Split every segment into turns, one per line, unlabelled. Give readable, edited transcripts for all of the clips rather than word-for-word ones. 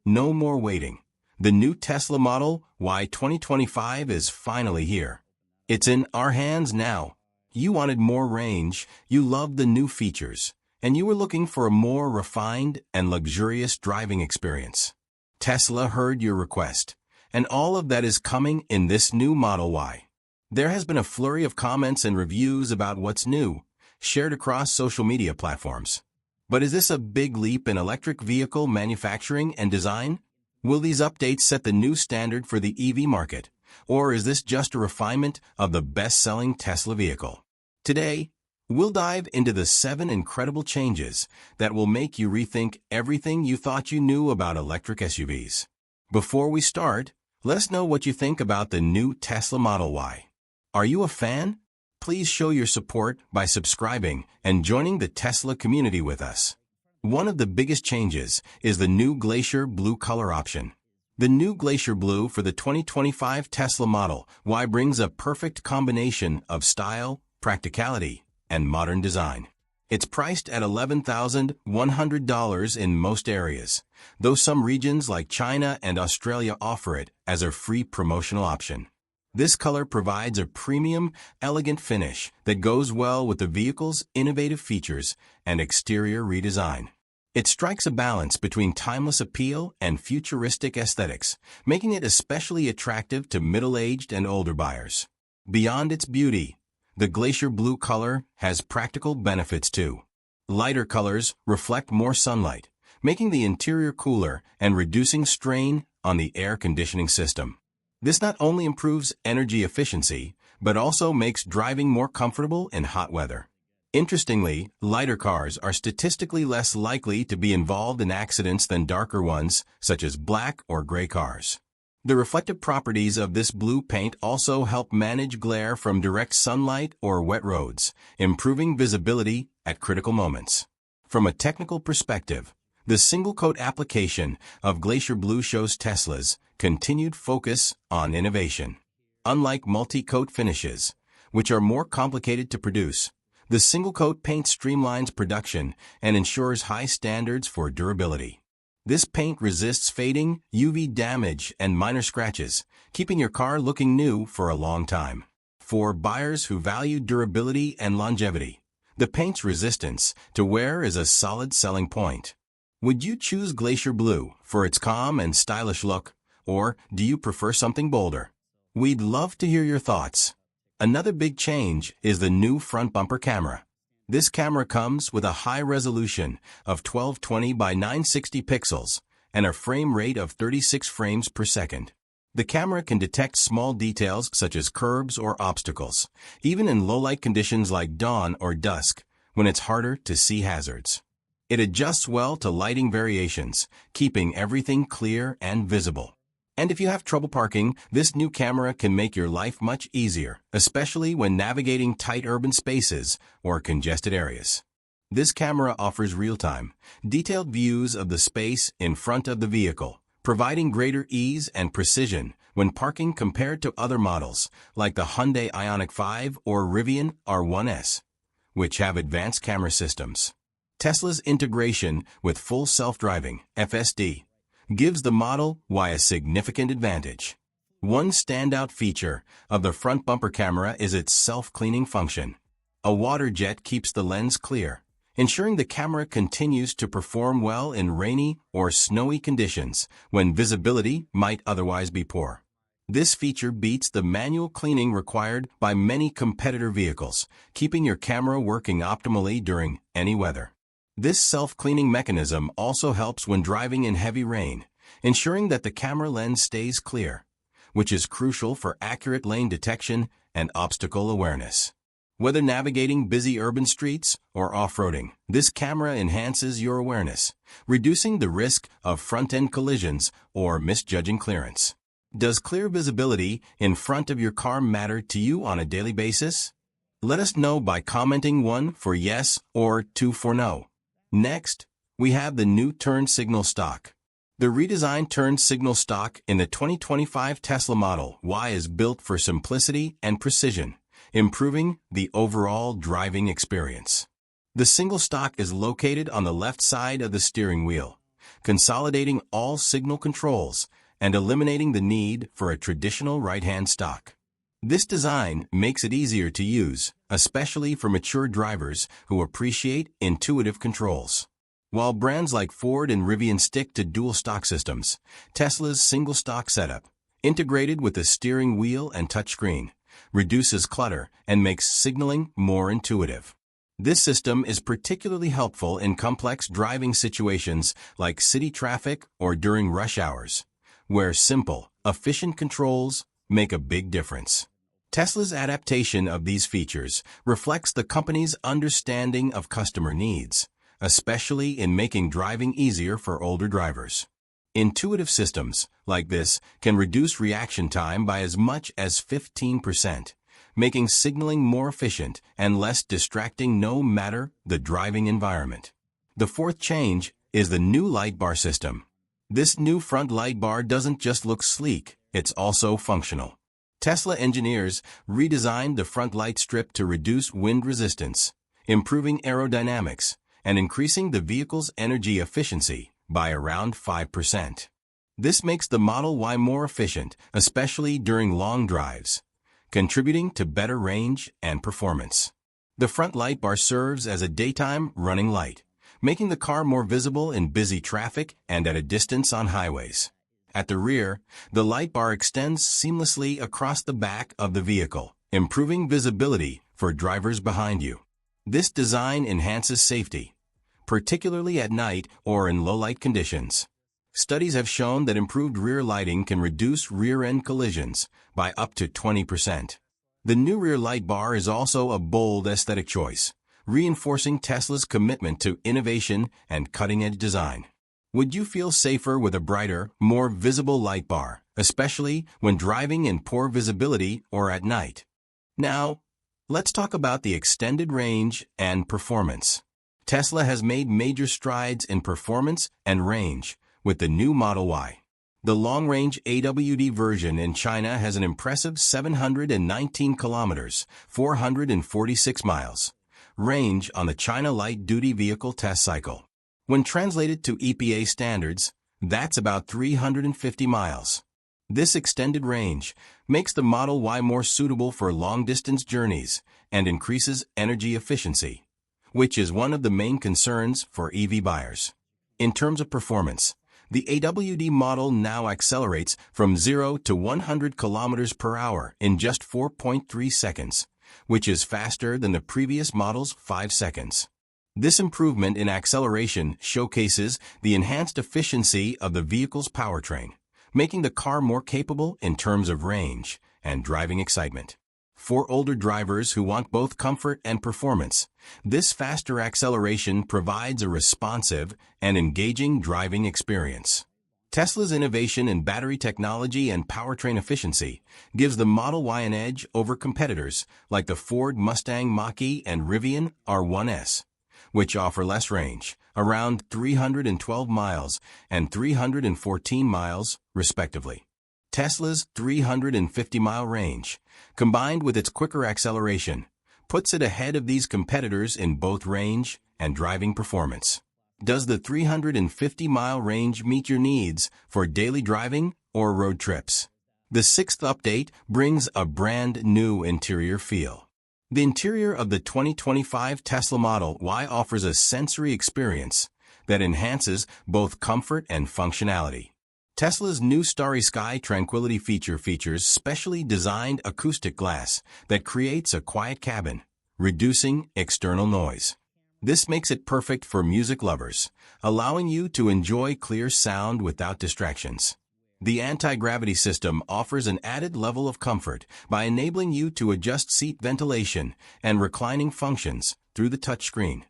No more waiting. The new Tesla Model Y 2025 is finally here. It's in our hands now. You wanted more range, you loved the new features, and you were looking for a more refined and luxurious driving experience. Tesla heard your request, and all of that is coming in this new Model Y. There has been a flurry of comments and reviews about what's new, shared across social media platforms. But is this a big leap in electric vehicle manufacturing and design? Will these updates set the new standard for the EV market, or is this just a refinement of the best-selling Tesla vehicle? Today, we'll dive into the 7 incredible changes that will make you rethink everything you thought you knew about electric SUVs. Before we start, let us know what you think about the new Tesla Model Y. Are you a fan? Please show your support by subscribing and joining the Tesla community with us. One of the biggest changes is the new Glacier Blue color option. The new Glacier Blue for the 2025 Tesla Model Y brings a perfect combination of style, practicality, and modern design. It's priced at $11,100 in most areas, though some regions like China and Australia offer it as a free promotional option. This color provides a premium, elegant finish that goes well with the vehicle's innovative features and exterior redesign. It strikes a balance between timeless appeal and futuristic aesthetics, making it especially attractive to middle-aged and older buyers. Beyond its beauty, the Glacier Blue color has practical benefits too. Lighter colors reflect more sunlight, making the interior cooler and reducing strain on the air conditioning system. This not only improves energy efficiency, but also makes driving more comfortable in hot weather. Interestingly, lighter cars are statistically less likely to be involved in accidents than darker ones, such as black or gray cars. The reflective properties of this blue paint also help manage glare from direct sunlight or wet roads, improving visibility at critical moments. From a technical perspective, the single-coat application of Glacier Blue shows Tesla's continued focus on innovation. Unlike multi-coat finishes, which are more complicated to produce, the single-coat paint streamlines production and ensures high standards for durability. This paint resists fading, UV damage, and minor scratches, keeping your car looking new for a long time. For buyers who value durability and longevity, the paint's resistance to wear is a solid selling point. Would you choose Glacier Blue for its calm and stylish look, or do you prefer something bolder? We'd love to hear your thoughts. Another big change is the new front bumper camera. This camera comes with a high resolution of 1220 by 960 pixels and a frame rate of 36 frames per second. The camera can detect small details such as curbs or obstacles, even in low-light conditions like dawn or dusk, when it's harder to see hazards. It adjusts well to lighting variations, keeping everything clear and visible. And if you have trouble parking, this new camera can make your life much easier, especially when navigating tight urban spaces or congested areas. This camera offers real-time, detailed views of the space in front of the vehicle, providing greater ease and precision when parking compared to other models like the Hyundai Ioniq 5 or Rivian R1S, which have advanced camera systems. Tesla's integration with full self-driving, FSD, gives the Model Y a significant advantage. One standout feature of the front bumper camera is its self-cleaning function. A water jet keeps the lens clear, ensuring the camera continues to perform well in rainy or snowy conditions when visibility might otherwise be poor. This feature beats the manual cleaning required by many competitor vehicles, keeping your camera working optimally during any weather. This self-cleaning mechanism also helps when driving in heavy rain, ensuring that the camera lens stays clear, which is crucial for accurate lane detection and obstacle awareness. Whether navigating busy urban streets or off-roading, this camera enhances your awareness, reducing the risk of front-end collisions or misjudging clearance. Does clear visibility in front of your car matter to you on a daily basis? Let us know by commenting 1 for yes or 2 for no. Next, we have the new turn signal stock. The redesigned turn signal stock in the 2025 Tesla Model Y is built for simplicity and precision, improving the overall driving experience. The single stock is located on the left side of the steering wheel, consolidating all signal controls and eliminating the need for a traditional right-hand stalk. This design makes it easier to use, especially for mature drivers who appreciate intuitive controls. While brands like Ford and Rivian stick to dual stock systems, Tesla's single stock setup, integrated with the steering wheel and touchscreen, reduces clutter and makes signaling more intuitive. This system is particularly helpful in complex driving situations like city traffic or during rush hours, where simple, efficient controls make a big difference. Tesla's adaptation of these features reflects the company's understanding of customer needs, especially in making driving easier for older drivers. Intuitive systems like this can reduce reaction time by as much as 15%, making signaling more efficient and less distracting no matter the driving environment. The fourth change is the new light bar system. This new front light bar doesn't just look sleek, it's also functional. Tesla engineers redesigned the front light strip to reduce wind resistance, improving aerodynamics, and increasing the vehicle's energy efficiency by around 5%. This makes the Model Y more efficient, especially during long drives, contributing to better range and performance. The front light bar serves as a daytime running light, making the car more visible in busy traffic and at a distance on highways. At the rear, the light bar extends seamlessly across the back of the vehicle, improving visibility for drivers behind you. This design enhances safety, particularly at night or in low-light conditions. Studies have shown that improved rear lighting can reduce rear-end collisions by up to 20%. The new rear light bar is also a bold aesthetic choice, reinforcing Tesla's commitment to innovation and cutting-edge design. Would you feel safer with a brighter, more visible light bar, especially when driving in poor visibility or at night? Now, let's talk about the extended range and performance. Tesla has made major strides in performance and range with the new Model Y. The long-range AWD version in China has an impressive 719 kilometers, 446 miles, range on the China light-duty vehicle test cycle. When translated to EPA standards, that's about 350 miles. This extended range makes the Model Y more suitable for long-distance journeys and increases energy efficiency, which is one of the main concerns for EV buyers. In terms of performance, the AWD model now accelerates from 0 to 100 kilometers per hour in just 4.3 seconds, which is faster than the previous model's 5 seconds. This improvement in acceleration showcases the enhanced efficiency of the vehicle's powertrain, making the car more capable in terms of range and driving excitement. For older drivers who want both comfort and performance, this faster acceleration provides a responsive and engaging driving experience. Tesla's innovation in battery technology and powertrain efficiency gives the Model Y an edge over competitors like the Ford Mustang Mach-E and Rivian R1S, which offer less range, around 312 miles and 314 miles, respectively. Tesla's 350-mile range, combined with its quicker acceleration, puts it ahead of these competitors in both range and driving performance. Does the 350-mile range meet your needs for daily driving or road trips? The sixth update brings a brand new interior feel. The interior of the 2025 Tesla Model Y offers a sensory experience that enhances both comfort and functionality. Tesla's new Starry Sky Tranquility feature features specially designed acoustic glass that creates a quiet cabin, reducing external noise. This makes it perfect for music lovers, allowing you to enjoy clear sound without distractions. The anti-gravity system offers an added level of comfort by enabling you to adjust seat ventilation and reclining functions through the touchscreen,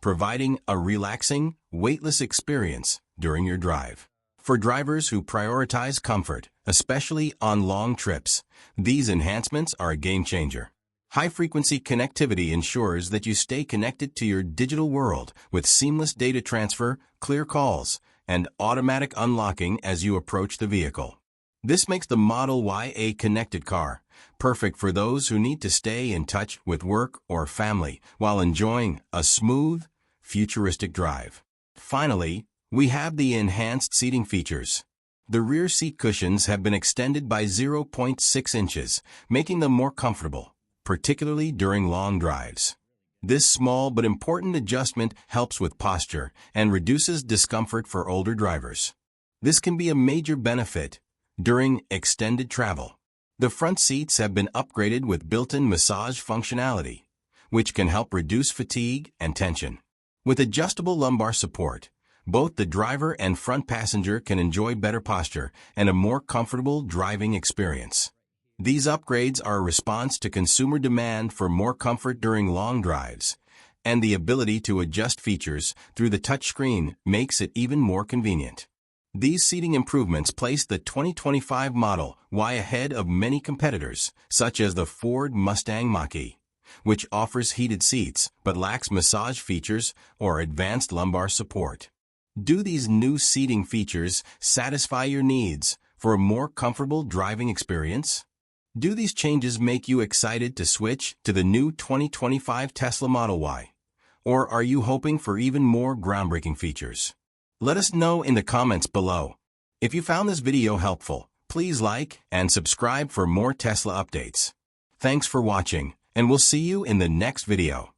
providing a relaxing, weightless experience during your drive. For drivers who prioritize comfort, especially on long trips, these enhancements are a game-changer. High-frequency connectivity ensures that you stay connected to your digital world with seamless data transfer, clear calls, and automatic unlocking as you approach the vehicle. This makes the Model Y a connected car, perfect for those who need to stay in touch with work or family while enjoying a smooth, futuristic drive. Finally, We have the enhanced seating features. The rear seat cushions have been extended by 0.6 inches, making them more comfortable, particularly during long drives. This small but important adjustment helps with posture and reduces discomfort for older drivers. This can be a major benefit during extended travel. The front seats have been upgraded with built-in massage functionality, which can help reduce fatigue and tension. With adjustable lumbar support, both the driver and front passenger can enjoy better posture and a more comfortable driving experience. These upgrades are a response to consumer demand for more comfort during long drives, and the ability to adjust features through the touchscreen makes it even more convenient. These seating improvements place the 2025 Model Y ahead of many competitors, such as the Ford Mustang Mach-E, which offers heated seats but lacks massage features or advanced lumbar support. Do these new seating features satisfy your needs for a more comfortable driving experience? Do these changes make you excited to switch to the new 2025 Tesla Model Y? Or are you hoping for even more groundbreaking features? Let us know in the comments below. If you found this video helpful, please like and subscribe for more Tesla updates. Thanks for watching, and we'll see you in the next video.